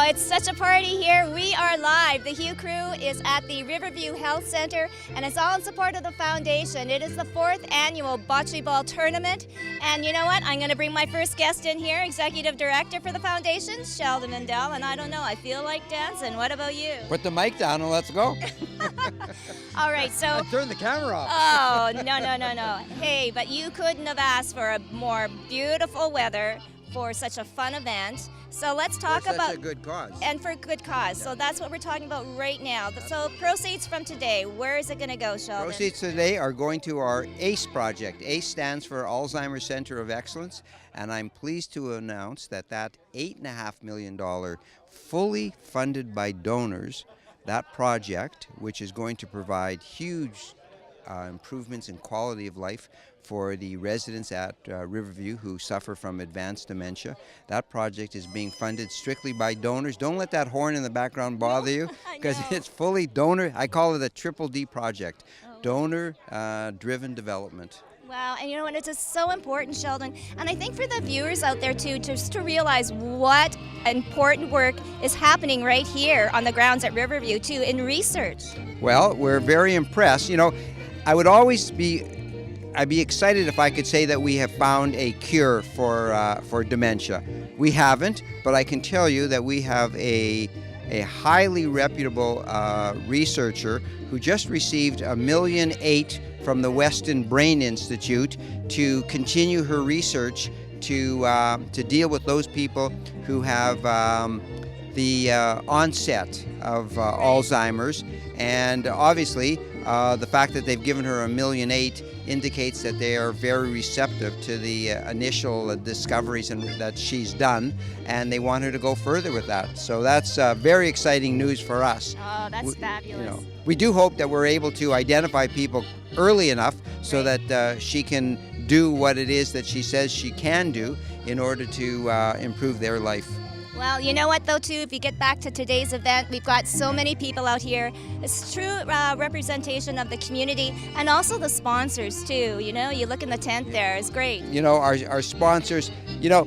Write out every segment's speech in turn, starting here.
it's such a party here. We are live. The Hue crew is at the Riverview Health Centre, and it's all in support of the foundation. It is the 4th annual Bocce Ball tournament. And you know what? I'm going to bring my first guest in here, Executive Director for the foundation, Sheldon Mendel. And I don't know, I feel like dancing. What about you? Put the mic down and let's go. All right, so... Turn the camera off. Oh, no. Hey, but you couldn't have asked for a more beautiful weather for such a fun event. So let's talk about a good cause. And for a good cause. So that's what we're talking about right now. So proceeds from today, where is it going to go, Sheldon? Proceeds today are going to our ACE project. ACE stands for Alzheimer's Center of Excellence, and I'm pleased to announce that $8.5 million, fully funded by donors, that project, which is going to provide huge improvements in quality of life for the residents at Riverview who suffer from advanced dementia. That project is being funded strictly by donors. Don't let that horn in the background bother you, because it's fully donor. I call it a triple D project, donor-driven development. Wow, and you know what, it's just so important, Sheldon. And I think for the viewers out there too, just to realize what important work is happening right here on the grounds at Riverview too in research. Well, we're very impressed. You know, I'd be excited if I could say that we have found a cure for dementia. We haven't, but I can tell you that we have a highly reputable researcher who just received $1.8 million from the Weston Brain Institute to continue her research to deal with those people who have the onset of Alzheimer's. And obviously, the fact that they've given her $1.8 million indicates that they are very receptive to the initial discoveries that she's done, and they want her to go further with that. So that's very exciting news for us. Oh, that's fabulous. You know, we do hope that we're able to identify people early enough so that she can do what it is that she says she can do in order to improve their life. Well, you know what, though, too, if you get back to today's event, we've got so many people out here. It's true representation of the community and also the sponsors, too. You know, you look in the tent there, it's great. You know, our sponsors, you know,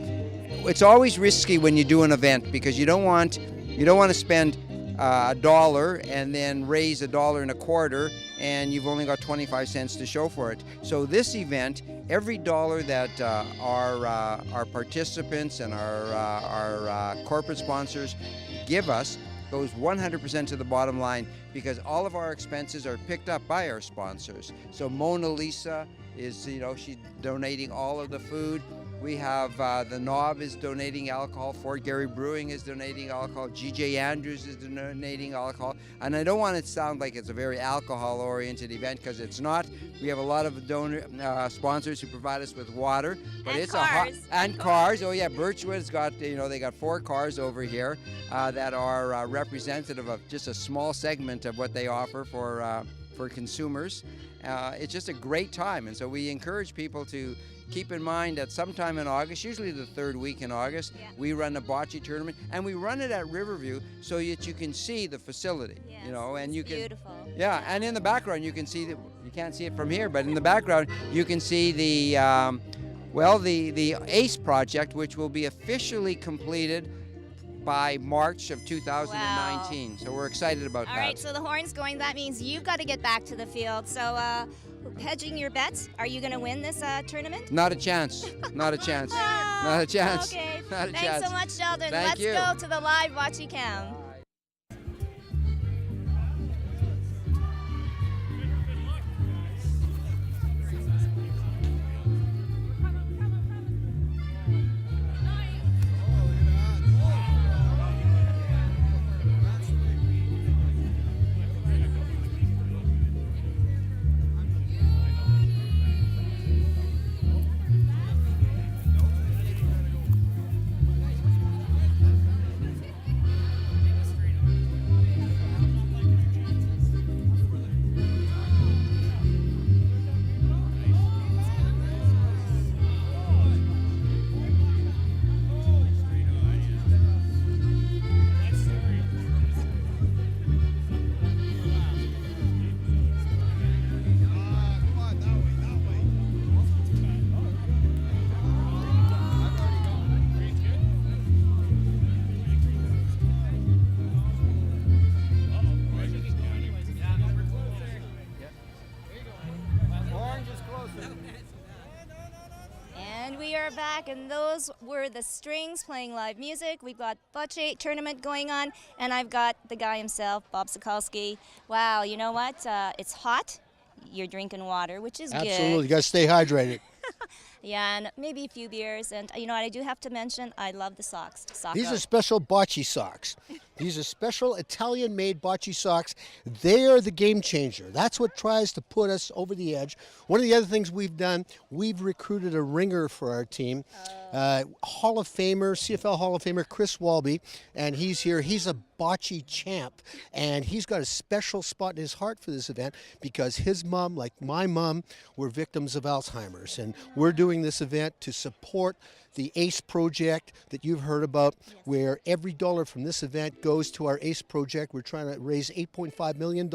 it's always risky when you do an event because you don't want to spend $1 and then raise $1.25, and you've only got 25 cents to show for it. So this event, every dollar that our participants and our corporate sponsors give us goes 100% to the bottom line, because all of our expenses are picked up by our sponsors. So Mona Lisa is, you know, she's donating all of the food. We have the Knob is donating alcohol. Fort Garry Brewing is donating alcohol. G.J. Andrews is donating alcohol. And I don't want it to sound like it's a very alcohol-oriented event, because it's not. We have a lot of sponsors who provide us with water, but and it's cars. Cars. Oh yeah, Birchwood's got, you know, they got 4 cars over here that are representative of just a small segment of what they offer for consumers. It's just a great time, and so we encourage people to keep in mind that sometime in August, usually the 3rd week in August, we run a bocce tournament, and we run it at Riverview so that you can see the facility. Yes, you know, and you can. Beautiful. Yeah, and in the background you can see that you can't see it from here, but in the background you can see the ACE project, which will be officially completed by March of 2019. Wow. So we're excited about that. All right, so the horn's going. That means you've got to get back to the field. So hedging your bets, are you going to win this tournament? Not a chance. Not a chance. Not a chance. Okay. Not a Thanks chance. so much, Sheldon. Thank Let's you. go to the live Bocce Cam. back, and those were the strings playing live music. We've got Bocce tournament going on, and I've got the guy himself, Bob Sokolsky. Wow, you know what? It's hot. You're drinking water, which is Absolutely, good. you got to stay hydrated. Yeah, and maybe a few beers. And you know what? I do have to mention, I love the socks. These are special Bocce socks. These are special Italian-made Bocce socks. They are the game changer. That's what tries to put us over the edge. One of the other things we've done, we've recruited a ringer for our team. Hall of Famer, CFL Hall of Famer Chris Walby, and he's here. He's a Bocce champ, and he's got a special spot in his heart for this event because his mom, like my mom, were victims of Alzheimer's, and we're doing this event to support the ACE project that you've heard about, where every dollar from this event goes to our ACE project. We're trying to raise $8.5 million,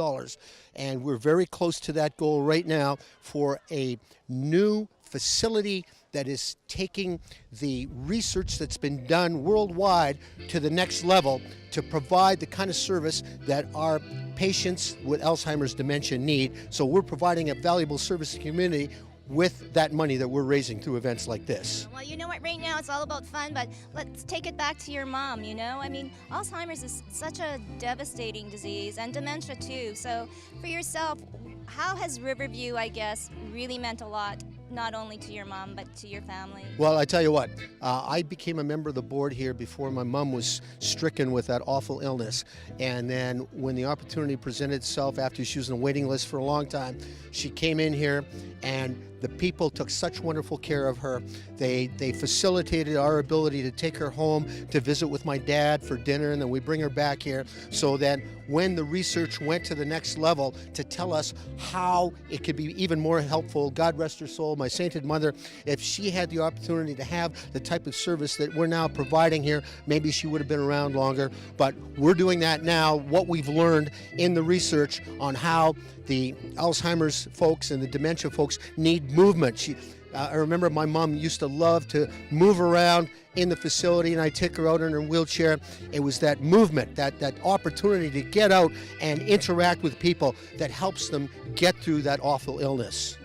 and we're very close to that goal right now for a new facility that is taking the research that's been done worldwide to the next level to provide the kind of service that our patients with Alzheimer's dementia need. So we're providing a valuable service to the community with that money that we're raising through events like this. Well, you know what, right now it's all about fun, but let's take it back to your mom, you know? I mean, Alzheimer's is such a devastating disease, and dementia too. So for yourself, how has Riverview, I guess, really meant a lot, not only to your mom, but to your family? Well, I tell you what, I became a member of the board here before my mom was stricken with that awful illness. And then when the opportunity presented itself after she was on a waiting list for a long time, she came in here, and the people took such wonderful care of her. They facilitated our ability to take her home to visit with my dad for dinner, and then we bring her back here so that when the research went to the next level to tell us how it could be even more helpful, God rest her soul, my sainted mother, if she had the opportunity to have the type of service that we're now providing here, maybe she would have been around longer. But we're doing that now, what we've learned in the research on how the Alzheimer's folks and the dementia folks need movement. I remember my mom used to love to move around in the facility, and I'd take her out in her wheelchair. It was that movement, that opportunity to get out and interact with people that helps them get through that awful illness.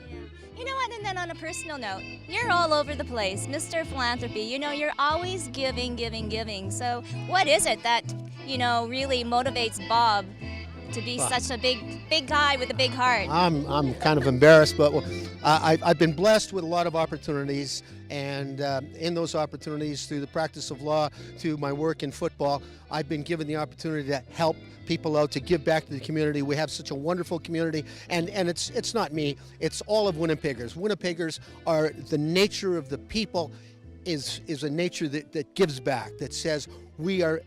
You know what, and then on a personal note, you're all over the place, Mr. Philanthropy. You know, you're always giving, giving, giving. So what is it that, you know, really motivates Bob to be such a big guy with a big heart? I'm kind of embarrassed, but I've been blessed with a lot of opportunities, and in those opportunities, through the practice of law, through my work in football, I've been given the opportunity to help people out, to give back to the community. We have such a wonderful community, and it's not me, it's all of Winnipeggers. Winnipeggers are the nature of the people is a nature that gives back, that says we are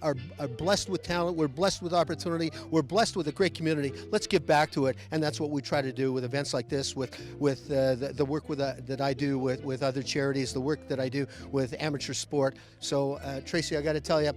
blessed with talent, we're blessed with opportunity, we're blessed with a great community. Let's give back to it, and that's what we try to do with events like this, with the work that I do with other charities, the work that I do with amateur sport. So Tracy, I got to tell you,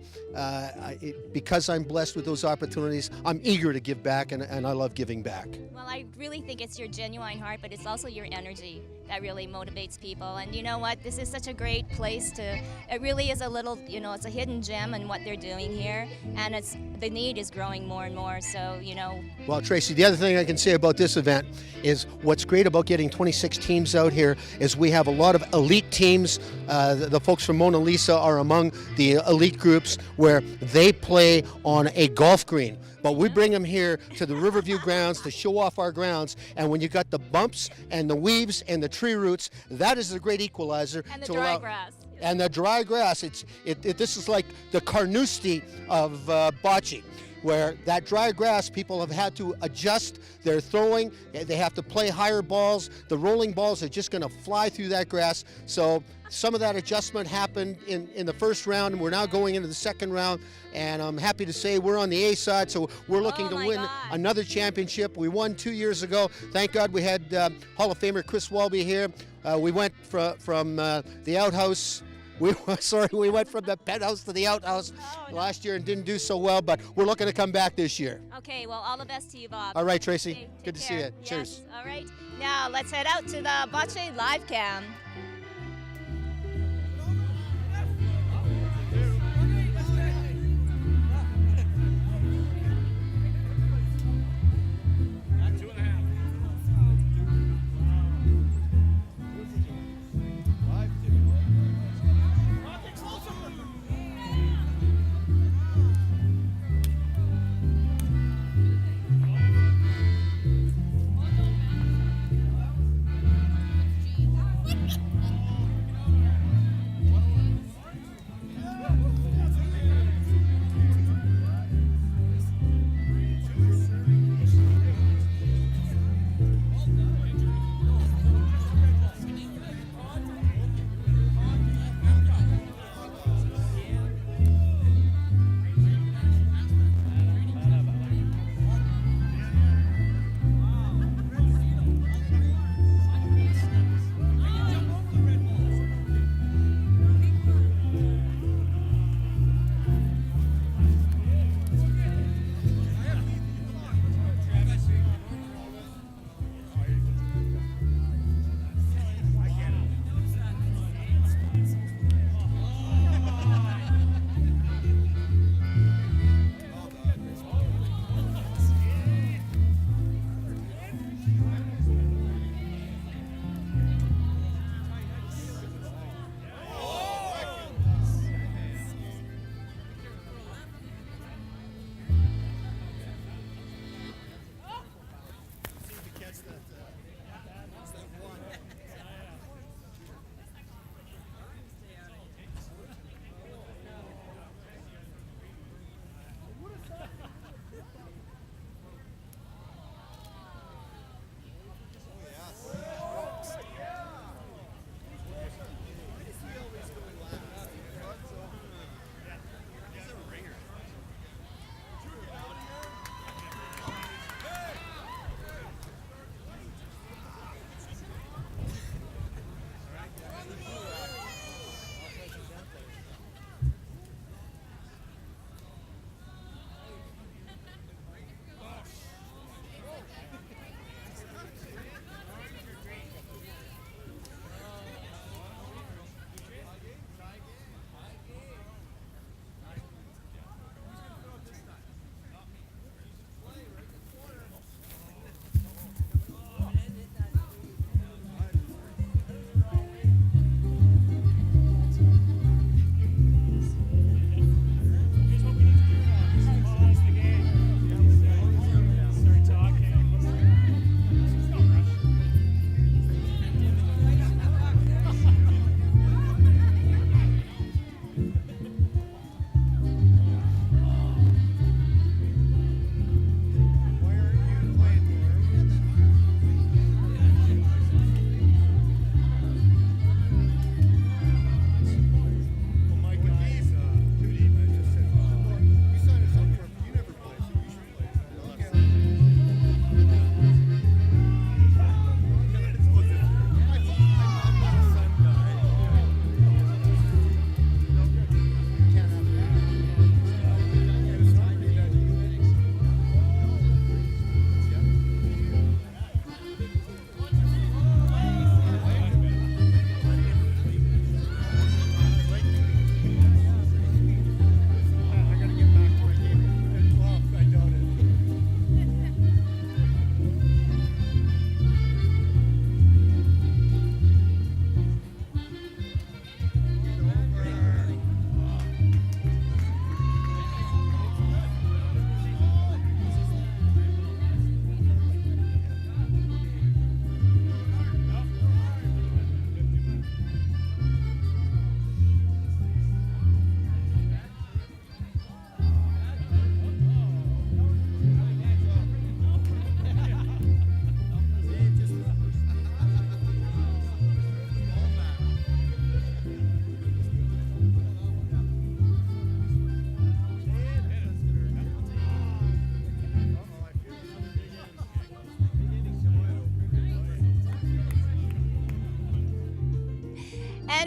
because I'm blessed with those opportunities, I'm eager to give back, and I love giving back. Well, I really think it's your genuine heart, but it's also your energy that really motivates people. And you know what? This is such a great place it really is a little, you know, it's a hidden gem in what they're doing here, and the need is growing more and more, so, you know. Well, Tracy, the other thing I can say about this event is what's great about getting 26 teams out here is we have a lot of elite teams. The folks from Mona Lisa are among the elite groups where they play on a golf green. But we bring them here to the Riverview grounds to show off our grounds, and when you got the bumps and the weaves and the tree roots, that is the great equalizer. And the dry grass. And the dry grass, this is like the Carnoustie of Bocce, where that dry grass, people have had to adjust their throwing. They have to play higher balls. The rolling balls are just going to fly through that grass. So some of that adjustment happened in the first round, and we're now going into the second round. And I'm happy to say we're on the A side, so we're looking to win another championship. We won 2 years ago. Thank God we had Hall of Famer Chris Walby here. We went from the outhouse. We went from the penthouse to the outhouse last year and didn't do so well, but we're looking to come back this year. Okay, well, all the best to you, Bob. All right, Tracy. Okay, good to see you. Yes. Cheers. All right. Now let's head out to the Bocce live cam.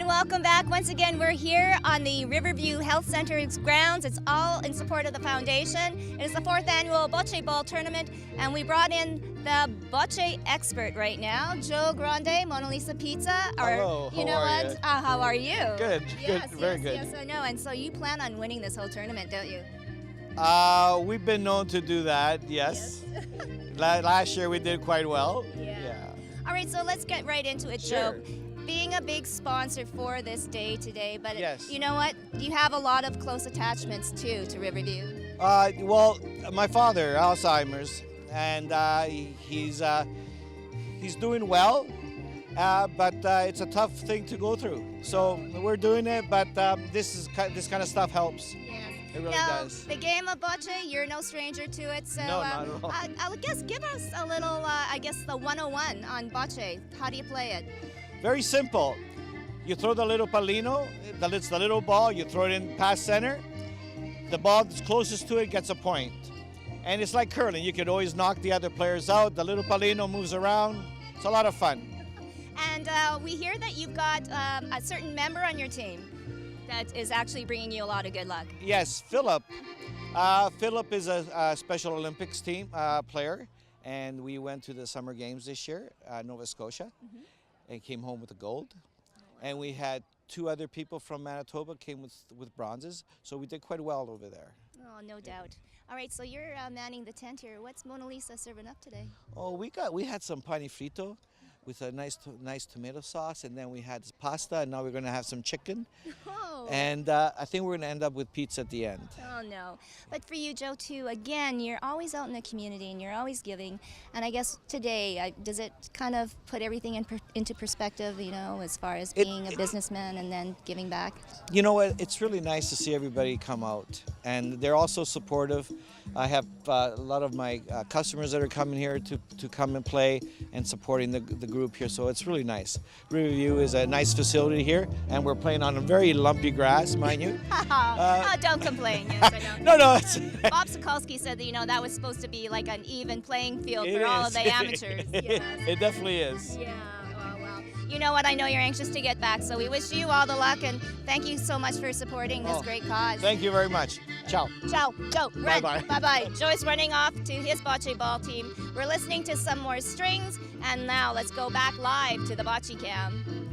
welcome back. Once again, we're here on the Riverview Health Centre's grounds. It's all in support of the foundation. It is the 4th annual Bocce Ball tournament, and we brought in the Bocce expert right now, Joe Grande, Mona Lisa Pizza. Hello, You know how are what? you? How are you? Good, Yes, good, very yes, good. Yes, I know. And so you plan on winning this whole tournament, don't you? We've been known to do that, yes. Last year we did quite well. Yeah. All right, so let's get right into it, Sure. Joe. Being a big sponsor for this day today, but Yes. you know what? You have a lot of close attachments too to Riverview. Well, my father, Alzheimer's, and he's doing well, but it's a tough thing to go through. So we're doing it, but this kind of stuff helps. Yes. It really Now, does. the game of Bocce, you're no stranger to it, so No, not at all. I would guess give us a little, the 101 on Bocce. How do you play it? Very simple. You throw the little palino, it's the little ball, you throw it in past center. The ball that's closest to it gets a point. And it's like curling. You could always knock the other players out. The little palino moves around. It's a lot of fun. And we hear that you've got a certain member on your team that is actually bringing you a lot of good luck. Yes, Philip. Philip is a Special Olympics team player. And we went to the Summer Games this year, Nova Scotia, and came home with the gold. And we had 2 other people from Manitoba came with bronzes, so we did quite well over there. Oh, no doubt. All right, so you're manning the tent here. What's Mona Lisa serving up today? Oh, we had some pane frito with a nice tomato sauce, and then we had pasta, and now we're going to have some chicken. Oh. And I think we're going to end up with pizza at the end. Oh, no. But for you, Joe, too, again, you're always out in the community and you're always giving. And I guess today, does it kind of put everything into perspective, you know, as far as being a businessman and then giving back? You know what? It's really nice to see everybody come out, and they're also supportive. I have a lot of my customers that are coming here to come and play and supporting the group here, so it's really nice. Riverview is a nice facility here, and we're playing on a very lumpy grass, mind you. Oh, don't complain. Yes, I know. No, it's... Bob Sokolsky said that, you know, that was supposed to be like an even playing field It for all is. of the amateurs. Yes. It definitely is. Yeah, well, you know what? I know you're anxious to get back, so we wish you all the luck, and thank you so much for supporting this great cause. Thank you very much. Ciao. Ciao, Joe, run. Bye-bye. Bye-bye. Joe's running off to his bocce ball team. We're listening to some more strings, and now let's go back live to the bocce cam.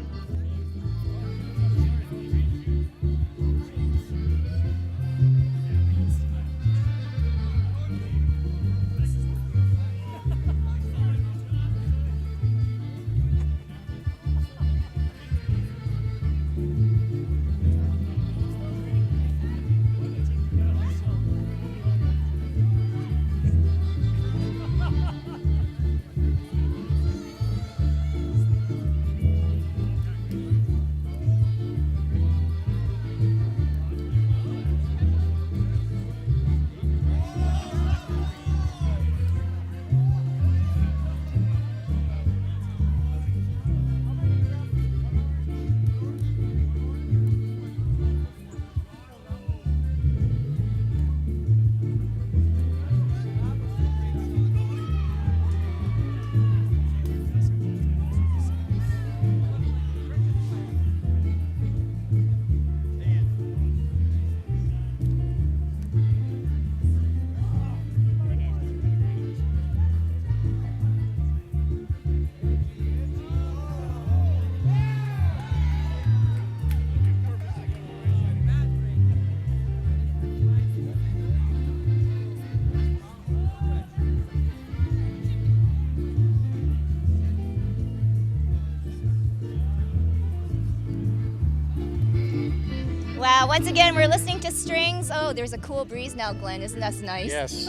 Wow, once again, we're listening to strings. Oh, there's a cool breeze now, Glenn. Isn't that nice? Yes,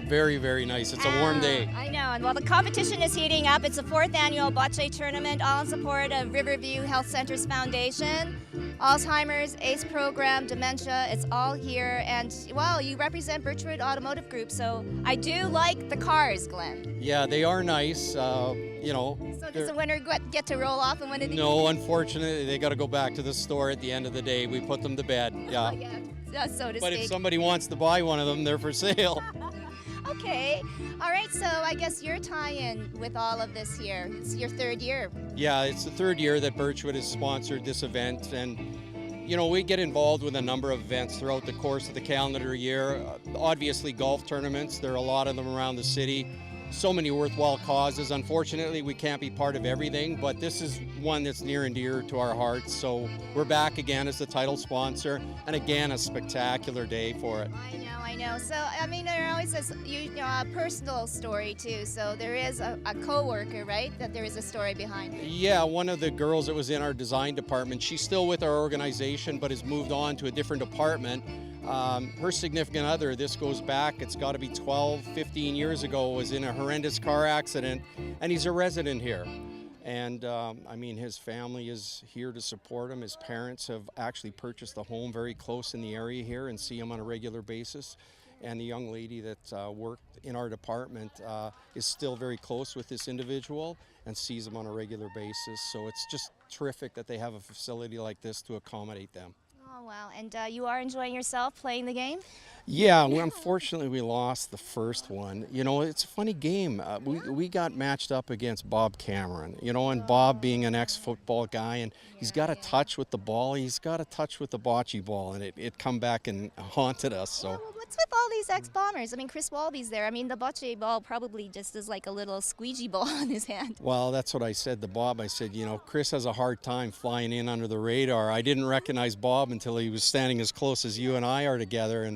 very, very nice. It's a warm day. I know. And while the competition is heating up, it's the 4th annual Bocce tournament, all in support of Riverview Health Centre's foundation. Alzheimer's, ACE program, dementia, it's all here. And, well, you represent Birchwood Automotive Group, so I do like the cars, Glenn. Yeah, they are nice. You know. So does the winner get to roll off and win it? No, unfortunately, they got to go back to the store at the end of the day. We put them to bed. Yeah. Yeah, so to But speak. if somebody wants to buy one of them, they're for sale. Okay. All right. So I guess your tie-in with all of this here. It's your third year. Yeah, it's the third year that Birchwood has sponsored this event, and you know, we get involved with a number of events throughout the course of the calendar year. Obviously, golf tournaments, there are a lot of them around the city. So many worthwhile causes. Unfortunately, we can't be part of everything, but this is one that's near and dear to our hearts. So we're back again as the title sponsor, and again, a spectacular day for it. I know. So, I mean, there always is, a personal story too. So there is a co-worker, right? That there is a story behind it. Yeah, one of the girls that was in our design department, she's still with our organization, but has moved on to a different department. Her significant other, this goes back, it's got to be 12, 15 years ago, was in a horrendous car accident, and he's a resident here. And I mean, his family is here to support him. His parents have actually purchased a home very close in the area here and see him on a regular basis. And the young lady that worked in our department is still very close with this individual and sees him on a regular basis. So it's just terrific that they have a facility like this to accommodate them. Oh, wow. And you are enjoying yourself playing the game? Yeah, well, unfortunately we lost the first one. You know, it's a funny game. We got matched up against Bob Cameron, you know, and Bob being an ex-football guy, and he's got a touch with the ball, he's got a touch with the bocce ball, and it come back and haunted us. So. Well, what's with all these ex-bombers? I mean, Chris Walby's there. I mean, the bocce ball probably just is like a little squeegee ball in his hand. Well, that's what I said to Bob. I said, you know, Chris has a hard time flying in under the radar. I didn't recognize Bob until he was standing as close as you and I are together,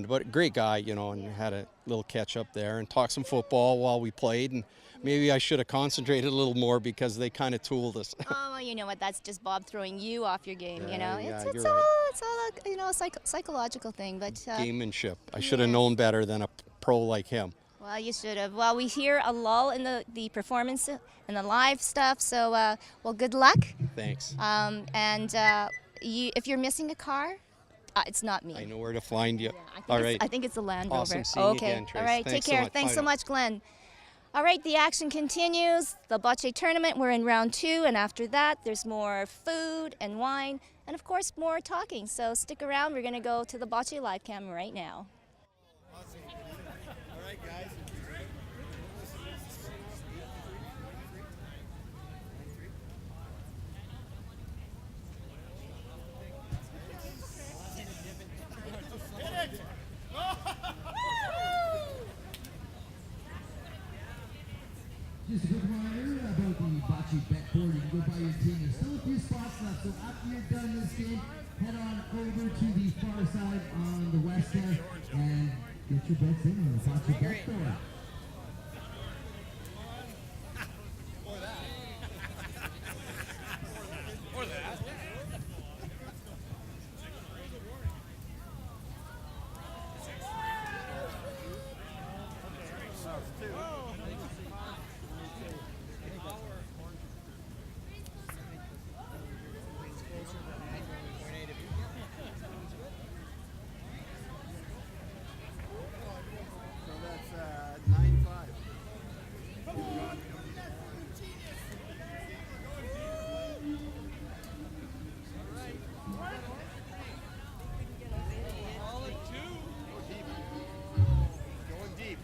but great guy, you know, and had a little catch up there and talked some football while we played, and maybe I should have concentrated a little more because they kind of tooled us. Oh, well, you know what? That's just Bob throwing you off your game. You know, yeah, it's you're all right. it's all a psychological thing. But Gamemanship. I should have known better than a pro like him. well, you should have. Well, we hear a lull in the performance and the live stuff. So, well, good luck. Thanks. If you're missing a car, it's not me. I know where to find you. Yeah, All right. I think it's a Land Rover. Awesome seeing you Okay. again, Trace. All right. Thanks Take care. so much. Thanks Bye so now. much, Glenn. All right. The action continues. The Bocce tournament. We're in round 2, and after that, there's more food and wine, and of course, more talking. So stick around. We're going to go to the Bocce live cam right now. All right, guys. Just a quick reminder about the bocce bet board. You can go buy your team. There's still a few spots left, so after you're done this game, head on over to the far side on the west there and get your bets in on the bocce bet board. So that's 9-5. Going deep.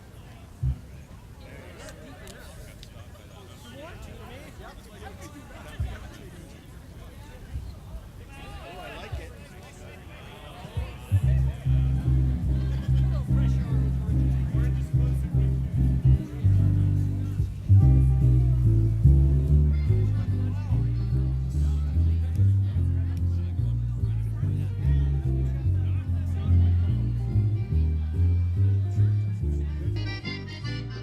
Oh, I like it.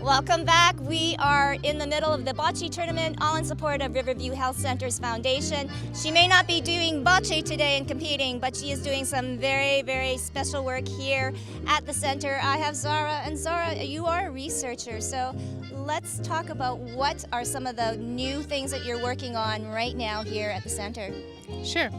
Welcome back. We are in the middle of the bocce tournament, all in support of Riverview Health Centre's foundation. She may not be doing bocce today and competing, but she is doing some very, very special work here at the center. I have Zara, and Zara, you are a researcher, so let's talk about what are some of the new things that you're working on right now here at the center. Sure.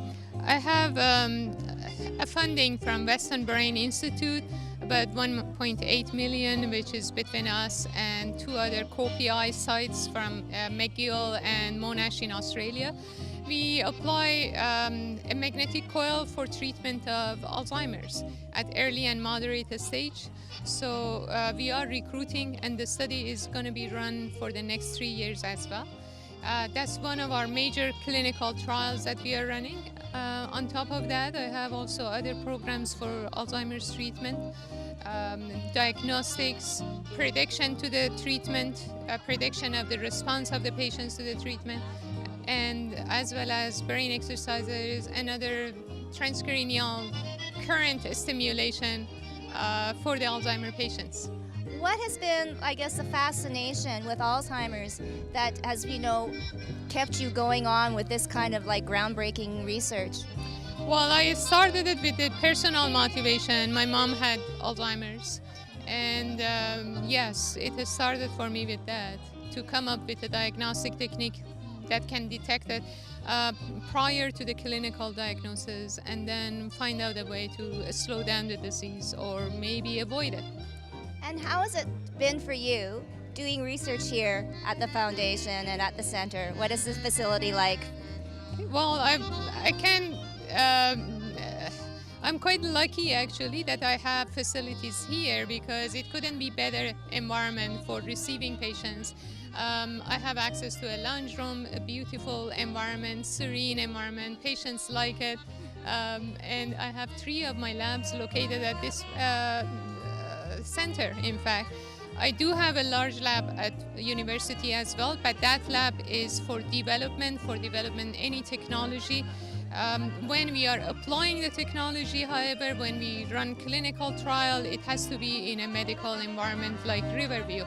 I have a funding from Western Brain Institute, about 1.8 million, which is between us and 2 other co-PI sites from McGill and Monash in Australia. We apply a magnetic coil for treatment of Alzheimer's at early and moderate stage. So we are recruiting, and the study is going to be run for the next 3 years as well. That's one of our major clinical trials that we are running. On top of that, I have also other programs for Alzheimer's treatment, diagnostics, prediction to the treatment, prediction of the response of the patients to the treatment, and as well as brain exercises and other transcranial current stimulation for the Alzheimer patients. What has been, I guess, the fascination with Alzheimer's that has, kept you going on with this kind of like groundbreaking research? Well, I started it with the personal motivation. My mom had Alzheimer's, and yes, it has started for me with that, to come up with a diagnostic technique that can detect it prior to the clinical diagnosis, and then find out a way to slow down the disease or maybe avoid it. And how has it been for you doing research here at the foundation and at the center? What is this facility like? Well, I'm quite lucky actually that I have facilities here, because it couldn't be better environment for receiving patients. I have access to a lounge room, a beautiful environment, serene environment. Patients like it, and I have 3 of my labs located at this center. In fact, I do have a large lab at university as well, but that lab is for development any technology. When we are applying the technology, however, when we run clinical trial, it has to be in a medical environment like Riverview.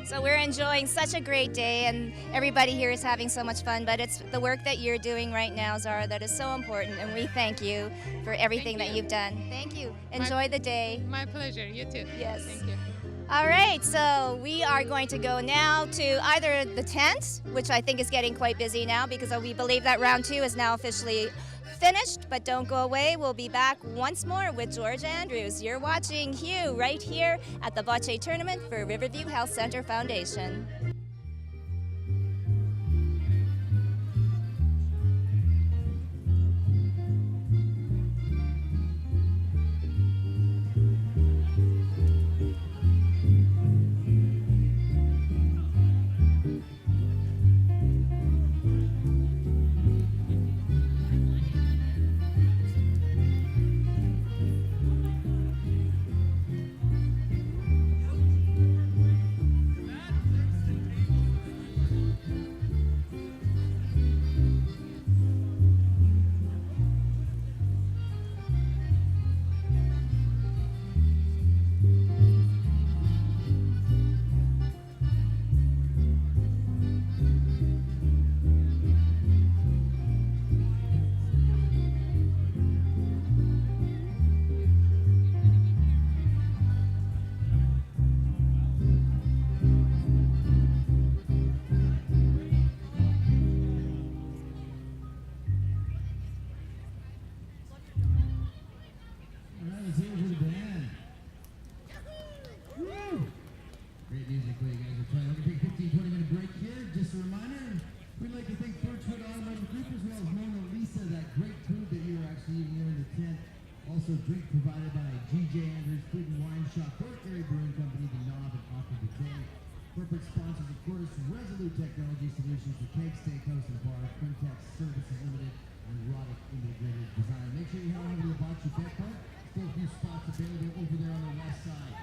So we're enjoying such a great day, and everybody here is having so much fun, but it's the work that you're doing right now, Zara, that is so important, and we thank you for everything that you've done. Thank you. Enjoy the day. My pleasure. You too. Yes. Thank you. All right, so we are going to go now to either the tent, which I think is getting quite busy now because we believe that round 2 is now officially finished, but don't go away. We'll be back once more with George Andrews. You're watching Hugh right here at the Bocce tournament for Riverview Health Centre Foundation. Also, drink provided by GJ Andrews Food and Wine Shop, Burberry Brewing Company, The Knob, and Off of the Day. Corporate sponsors, of course, Resolute Technology Solutions, The Cake Steakhouse and Bar, Quintex Services Limited, and Roddick Integrated Design. Make sure you head over to the Bocce Bet Park. Still a few spots available over there on the west side.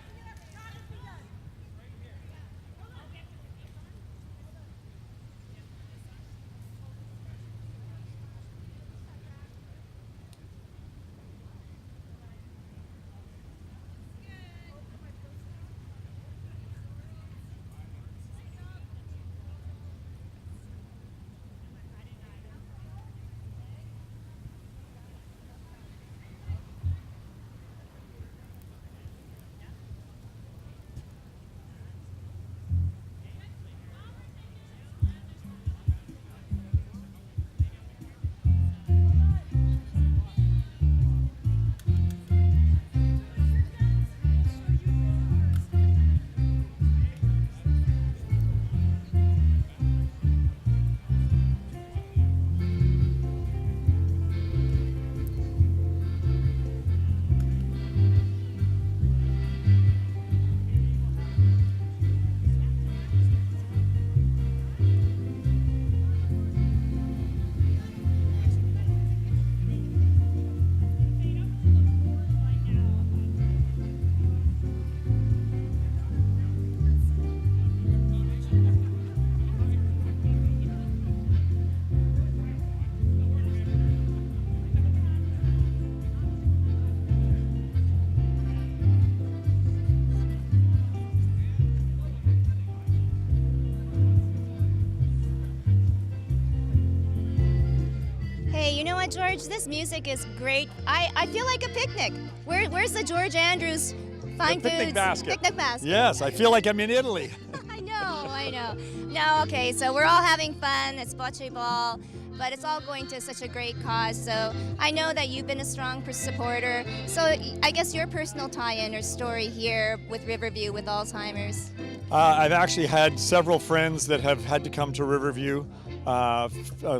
what, George? This music is great. I feel like a picnic. Where's the George Andrews Fine The picnic Foods basket. picnic basket? Yes, I feel like I'm in Italy. I know. No, okay, so we're all having fun. It's Bocce Ball, but it's all going to such a great cause. So I know that you've been a strong supporter. So I guess your personal tie-in or story here with Riverview with Alzheimer's. I've actually had several friends that have had to come to Riverview,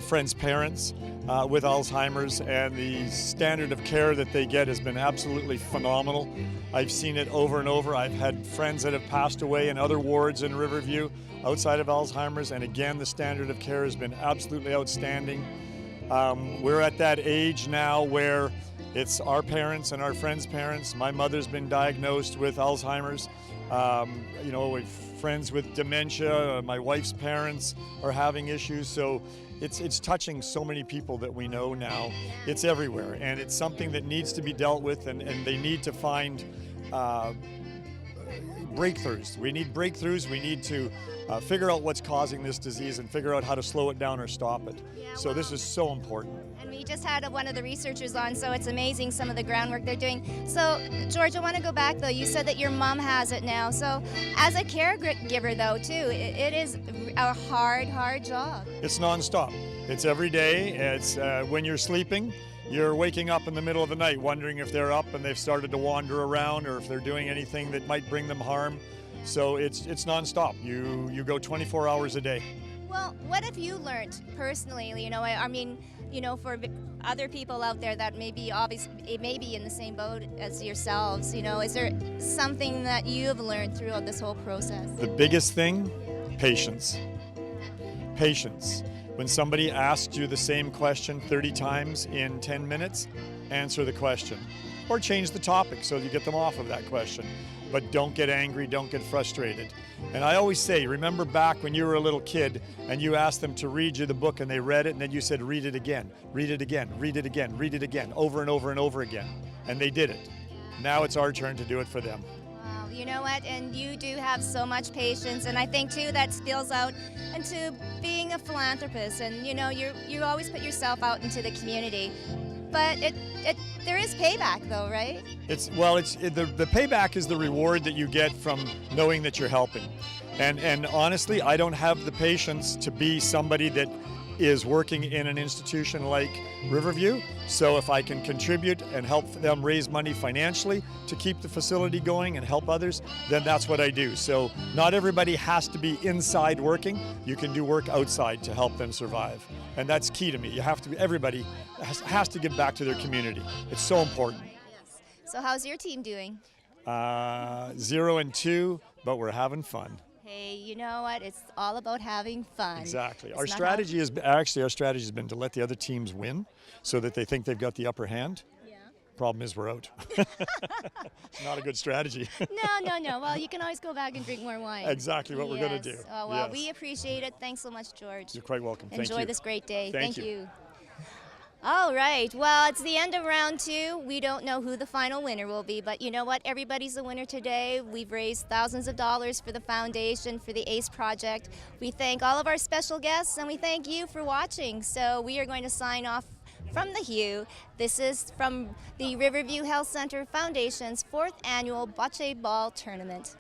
friends' parents with Alzheimer's, and the standard of care that they get has been absolutely phenomenal. I've seen it over and over. I've had friends that have passed away in other wards in Riverview outside of Alzheimer's, and again, the standard of care has been absolutely outstanding. We're at that age now where it's our parents and our friends' parents. My mother's been diagnosed with Alzheimer's. You know, we've friends with dementia. My wife's parents are having issues. So it's touching so many people that we know now. It's everywhere, and it's something that needs to be dealt with, and they need to find breakthroughs. We need breakthroughs. We need to figure out what's causing this disease and figure out how to slow it down or stop it. Yeah, So this is so important. And we just had one of the researchers on, so it's amazing some of the groundwork they're doing. So, George, I want to go back, though. You said that your mom has it now. So, as a caregiver, though, too, it is a hard job. It's nonstop. It's every day. It's when you're sleeping, you're waking up in the middle of the night wondering if they're up and they've started to wander around or if they're doing anything that might bring them harm. So it's nonstop. You go 24 hours a day. Well, what have you learned personally? You know, I mean, you know, for other people out there that may be in the same boat as yourselves, you know, is there something that you've learned throughout this whole process? The biggest thing, patience. Patience. When somebody asks you the same question 30 times in 10 minutes, answer the question. Or change the topic so you get them off of that question. But don't get angry, don't get frustrated. And I always say, remember back when you were a little kid and you asked them to read you the book and they read it, and then you said, read it again, read it again, read it again, read it again, over and over and over again. And they did it. Now it's our turn to do it for them. Wow, you know what? And you do have so much patience, and I think too that spills out into being a philanthropist. And you know, you always put yourself out into the community. But there is payback, though, right? The payback is the reward that you get from knowing that you're helping. And honestly, I don't have the patience to be somebody that is working in an institution like Riverview. So if I can contribute and help them raise money financially to keep the facility going and help others, then that's what I do. So not everybody has to be inside working. You can do work outside to help them survive. And that's key to me. Everybody has to give back to their community. It's so important. Yes. So how's your team doing? 0-2, but we're having fun. Hey, you know what? It's all about having fun. Exactly. It's Our strategy has been to let the other teams win so that they think they've got the upper hand. Yeah. Problem is we're out. It's not a good strategy. No. Well, you can always go back and drink more wine. Exactly what we're going to do. Oh, well, Yes. we appreciate it. Thanks so much, George. You're quite welcome. Thank you. Enjoy this great day. Thank you. All right. Well, it's the end of round 2. We don't know who the final winner will be, but you know what? Everybody's a winner today. We've raised thousands of dollars for the foundation, for the ACE project. We thank all of our special guests, and we thank you for watching. So we are going to sign off from the Hue. This is from the Riverview Health Centre Foundation's 4th annual Bocce Ball Tournament.